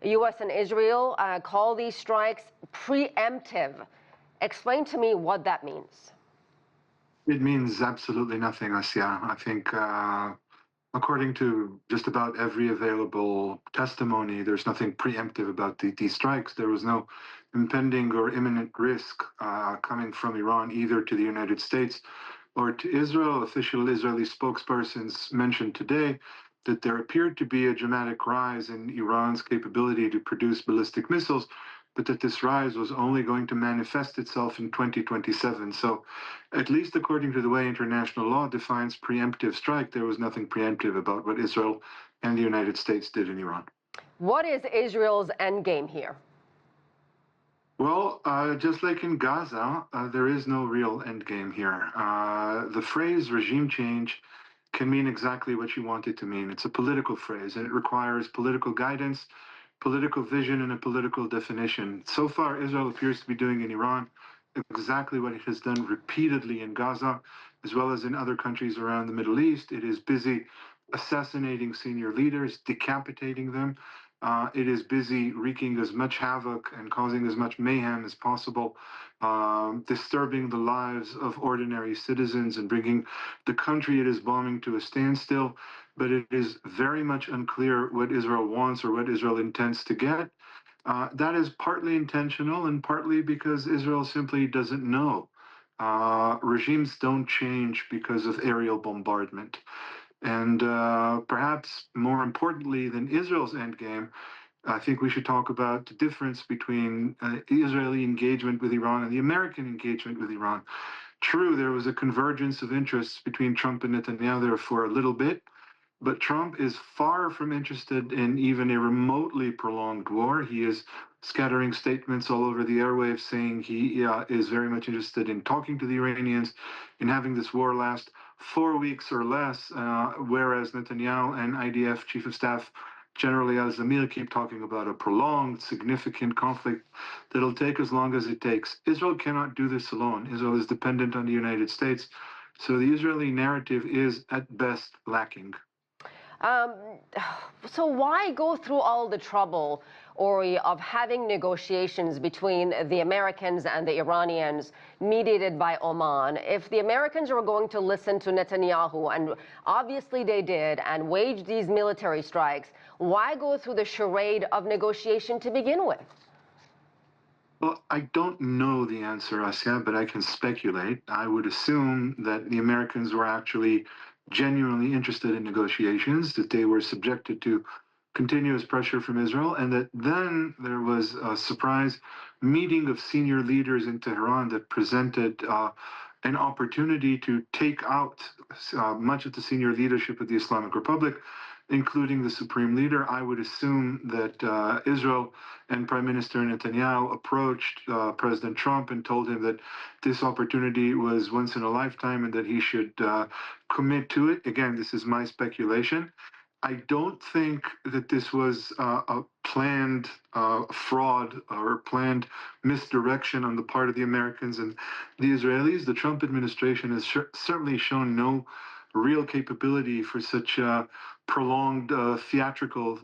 U.S. and Israel call these strikes preemptive. Explain to me what that means. It means absolutely nothing, Asieh. I think, according to just about every available testimony, there's nothing preemptive about these strikes. There was no impending or imminent risk coming from Iran either to the United States or to Israel. Official Israeli spokespersons mentioned today that there appeared to be a dramatic rise in Iran's capability to produce ballistic missiles, but that this rise was only going to manifest itself in 2027. So, at least according to the way international law defines preemptive strike, there was nothing preemptive about what Israel and the United States did in Iran. What is Israel's end game here? Well, just like in Gaza, there is no real end game here. The phrase regime change can mean exactly what you want it to mean. It's a political phrase, and it requires political guidance, political vision, and a political definition. So far, Israel appears to be doing in Iran exactly what it has done repeatedly in Gaza, as well as in other countries around the Middle East. It is busy assassinating senior leaders, decapitating them. It is busy wreaking as much havoc and causing as much mayhem as possible, disturbing the lives of ordinary citizens and bringing the country it is bombing to a standstill. But it is very much unclear what Israel wants or what Israel intends to get. That is partly intentional and partly because Israel simply doesn't know. Regimes don't change because of aerial bombardment. And perhaps more importantly than Israel's endgame, I think we should talk about the difference between Israeli engagement with Iran and the American engagement with Iran. True, there was a convergence of interests between Trump and Netanyahu there for a little bit, but Trump is far from interested in even a remotely prolonged war. He is scattering statements all over the airwaves saying he is very much interested in talking to the Iranians, in having this war last 4 weeks or less, whereas Netanyahu and IDF Chief of Staff General Eyal Zamir keep talking about a prolonged, significant conflict that'll take as long as it takes. Israel cannot do this alone. Israel is dependent on the United States, so the Israeli narrative is at best lacking. So why go through all the trouble, Ori, of having negotiations between the Americans and the Iranians mediated by Oman? If the Americans were going to listen to Netanyahu, and obviously they did, and wage these military strikes, why go through the charade of negotiation to begin with? Well, I don't know the answer, Asieh, but I can speculate. I would assume that the Americans were actually genuinely interested in negotiations, that they were subjected to continuous pressure from Israel, and that then there was a surprise meeting of senior leaders in Tehran that presented an opportunity to take out much of the senior leadership of the Islamic Republic, including the supreme leader. I would assume that Israel and Prime Minister Netanyahu approached President Trump and told him that this opportunity was once in a lifetime and that he should commit to it. Again, this is my speculation. I don't think that this was a planned fraud or planned misdirection on the part of the Americans and the Israelis. The Trump administration has certainly shown no real capability for such prolonged theatrical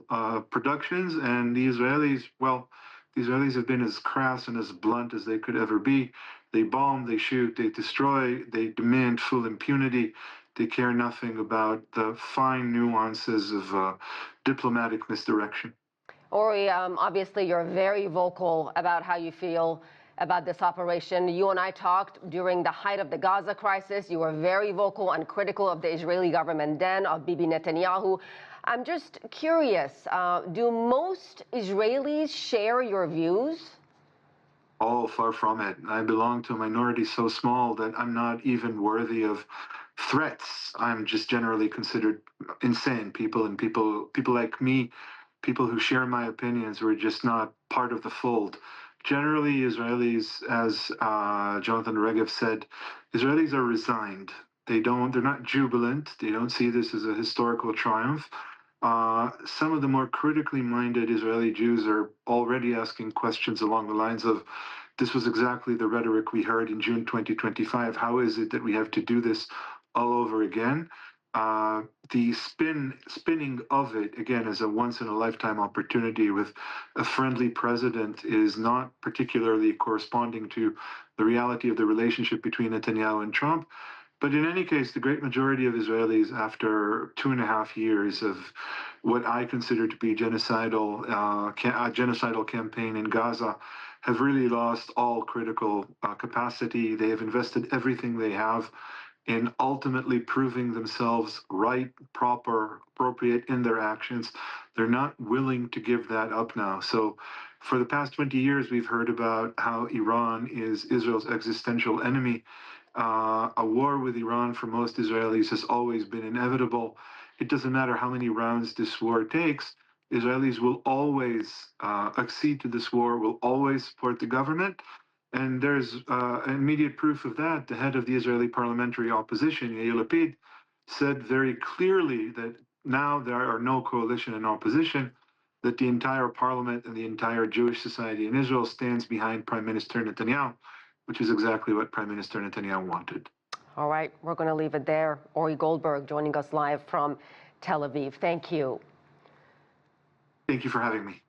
productions, and the Israelis, well, the Israelis have been as crass and as blunt as they could ever be. They bomb, they shoot, they destroy, they demand full impunity. They care nothing about the fine nuances of diplomatic misdirection. Ori, obviously you're very vocal about how you feel about this operation. You and I talked during the height of the Gaza crisis. You were very vocal and critical of the Israeli government then, of Bibi Netanyahu. I'm just curious, do most Israelis share your views? Oh, far from it. I belong to a minority so small that I'm not even worthy of threats. I'm just generally considered insane. People like me, people who share my opinions, who are just not part of the fold. Generally, Israelis, as Jonathan Regev said, Israelis are resigned. They're not jubilant. They don't see this as a historical triumph. Some of the more critically minded Israeli Jews are already asking questions along the lines of, this was exactly the rhetoric we heard in June 2025. How is it that we have to do this all over again? The spinning of it, again, as a once-in-a-lifetime opportunity with a friendly president is not particularly corresponding to the reality of the relationship between Netanyahu and Trump. But in any case, the great majority of Israelis, after 2.5 years of what I consider to be genocidal campaign in Gaza, have really lost all critical capacity. They have invested everything they have in ultimately proving themselves right, proper, appropriate in their actions. They're not willing to give that up now. So for the past 20 years, we've heard about how Iran is Israel's existential enemy. A war with Iran for most Israelis has always been inevitable. It doesn't matter how many rounds this war takes. Israelis will always accede to this war, will always support the government. And there's immediate proof of that. The head of the Israeli parliamentary opposition, Yair Lapid, said very clearly that now there are no coalition and opposition, that the entire parliament and the entire Jewish society in Israel stands behind Prime Minister Netanyahu, which is exactly what Prime Minister Netanyahu wanted. All right, we're going to leave it there. Ori Goldberg joining us live from Tel Aviv. Thank you. Thank you for having me.